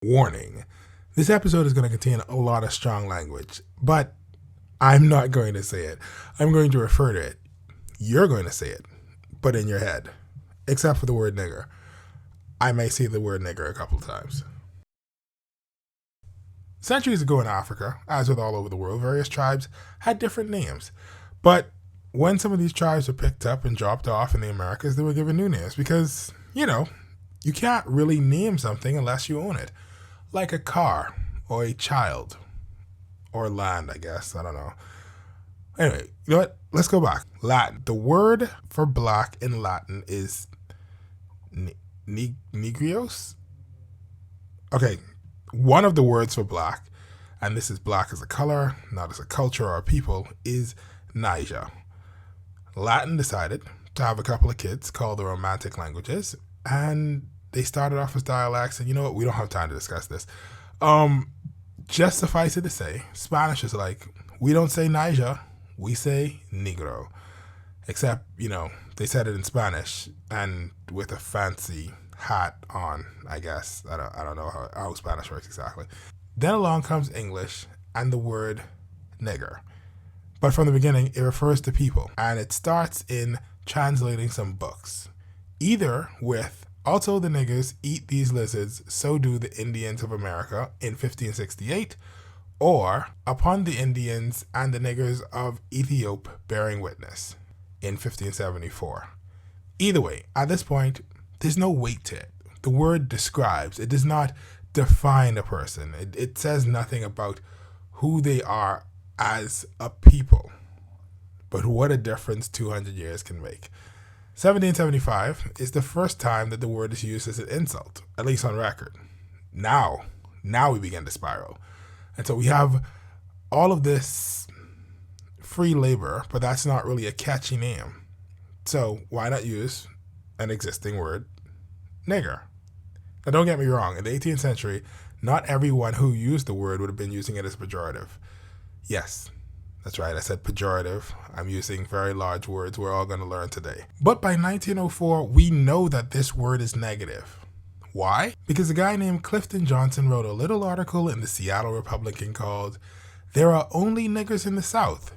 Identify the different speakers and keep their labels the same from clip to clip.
Speaker 1: Warning. This episode is going to contain a lot of strong language, but I'm not going to say it. I'm going to refer to it. You're going to say it, but in your head. Except for the word nigger. I may say the word nigger a couple of times. Centuries ago in Africa, as with all over the world, various tribes had different names. But when some of these tribes were picked up and dropped off in the Americas, they were given new names because, you can't really name something unless you own it. Like a car, or a child, or land, I guess. I don't know. Anyway, you know what? Let's go back. Latin. The word for black in Latin is negrios. Okay, one of the words for black, and this is black as a color, not as a culture or a people, is Niger. Latin decided to have a couple of kids called the Romantic languages, and they started off as dialects, and you know what? We don't have time to discuss this. Just suffice it to say, Spanish is like, we don't say Niger, we say Negro. Except, they said it in Spanish and with a fancy hat on, I guess. I don't know how Spanish works exactly. Then along comes English and the word nigger. But from the beginning, it refers to people, and it starts in translating some books. Either with, also the niggers eat these lizards, so do the Indians of America in 1568, or upon the Indians and the niggers of Ethiopia bearing witness in 1574. Either way, at this point, there's no weight to it. The word describes, it does not define a person. It says nothing about who they are as a people. But what a difference 200 years can make. 1775 is the first time that the word is used as an insult, at least on record. Now we begin to spiral. And so we have all of this free labor, but that's not really a catchy name. So why not use an existing word, nigger? Now don't get me wrong, in the 18th century, not everyone who used the word would have been using it as pejorative. Yes, that's right, I said pejorative. I'm using very large words we're all going to learn today. But by 1904, we know that this word is negative. Why? Because a guy named Clifton Johnson wrote a little article in the Seattle Republican called, "There Are Only Niggers in the South,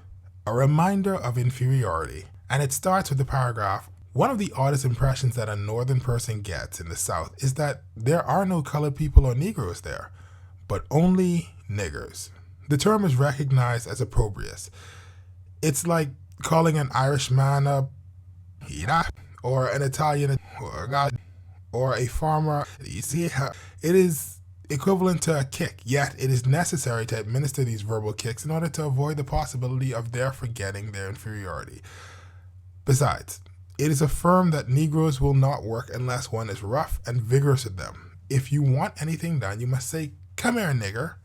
Speaker 1: a Reminder of Inferiority." And it starts with the paragraph, "One of the oddest impressions that a northern person gets in the South is that there are no colored people or Negroes there, but only niggers. The term is recognized as opprobrious. It's like calling an Irishman a hira, or an Italian or a farmer. You see, it is equivalent to a kick, yet it is necessary to administer these verbal kicks in order to avoid the possibility of their forgetting their inferiority. Besides, it is affirmed that Negroes will not work unless one is rough and vigorous with them. If you want anything done, you must say, 'Come here, nigger.'"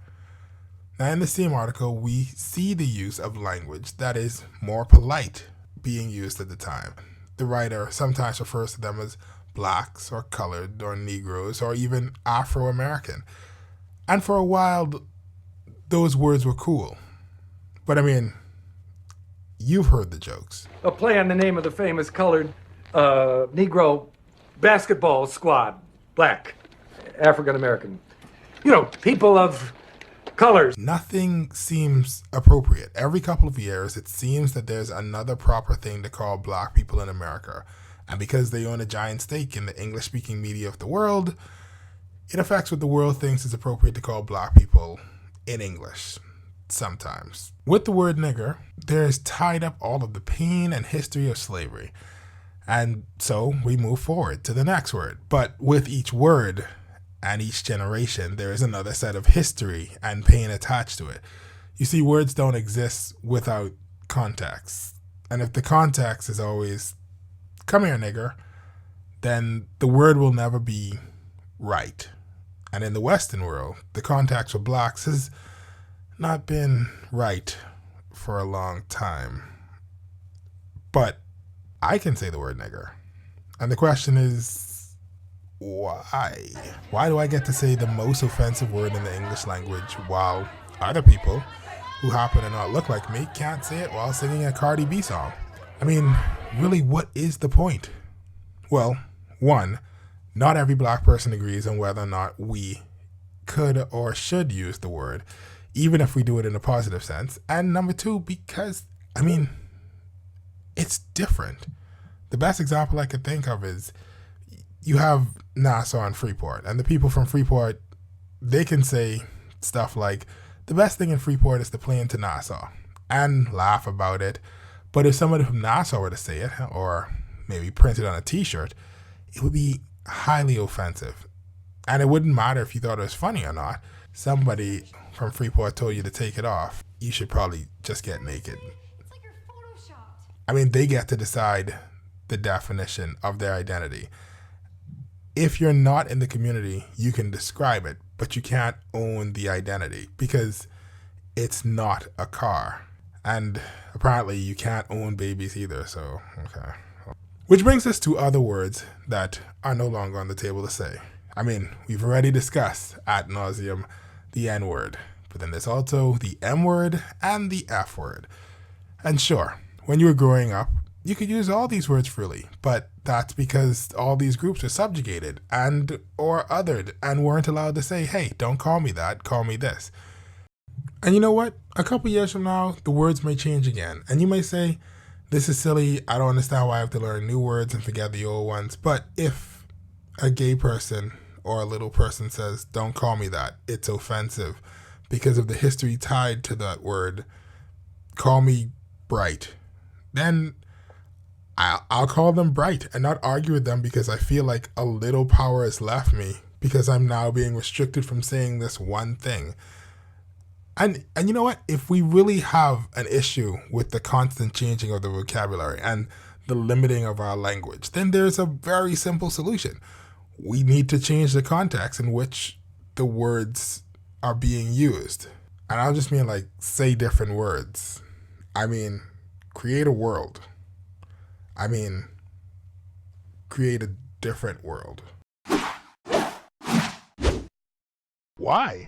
Speaker 1: Now, in the same article, we see the use of language that is more polite being used at the time. The writer sometimes refers to them as blacks or colored or Negroes or even Afro-American. And for a while, those words were cool. But I mean, you've heard the jokes.
Speaker 2: A play on the name of the famous colored Negro basketball squad. Black, African-American. People of colors.
Speaker 1: Nothing seems appropriate. Every couple of years, it seems that there's another proper thing to call black people in America. And because they own a giant stake in the English-speaking media of the world, it affects what the world thinks is appropriate to call black people in English, sometimes. With the word nigger, there's tied up all of the pain and history of slavery. And so we move forward to the next word. But with each word and each generation, there is another set of history and pain attached to it. You see, words don't exist without context. And if the context is always, "Come here, nigger," then the word will never be right. And in the Western world, the context for blacks has not been right for a long time. But I can say the word nigger. And the question is, why? Why do I get to say the most offensive word in the English language while other people who happen to not look like me can't say it while singing a Cardi B song? I mean, really, what is the point? Well, one, not every black person agrees on whether or not we could or should use the word, even if we do it in a positive sense. And number two, because, I mean, it's different. The best example I could think of is you have Nassau and Freeport, and the people from Freeport, they can say stuff like, the best thing in Freeport is the plane to Nassau, and laugh about it. But if somebody from Nassau were to say it, or maybe print it on a t-shirt, it would be highly offensive. And it wouldn't matter if you thought it was funny or not. Somebody from Freeport told you to take it off. You should probably just get naked.
Speaker 3: It's like you're photoshopped.
Speaker 1: I mean, they get to decide the definition of their identity. If you're not in the community, you can describe it, but you can't own the identity because it's not a car. And apparently you can't own babies either, so okay. Which brings us to other words that are no longer on the table to say. I mean, we've already discussed ad nauseum the N-word, but then there's also the M-word and the F-word. And sure, when you were growing up, you could use all these words freely, but that's because all these groups were subjugated and or othered and weren't allowed to say, hey, don't call me that, call me this. And you know what? A couple years from now, the words may change again. And you may say, this is silly, I don't understand why I have to learn new words and forget the old ones. But if a gay person or a little person says, don't call me that, it's offensive because of the history tied to that word, call me bright, then I'll call them bright and not argue with them because I feel like a little power has left me because I'm now being restricted from saying this one thing. And you know what? If we really have an issue with the constant changing of the vocabulary and the limiting of our language, then there's a very simple solution. We need to change the context in which the words are being used. And I don't just mean like say different words. I mean, create a world. I mean, create a different world. Why?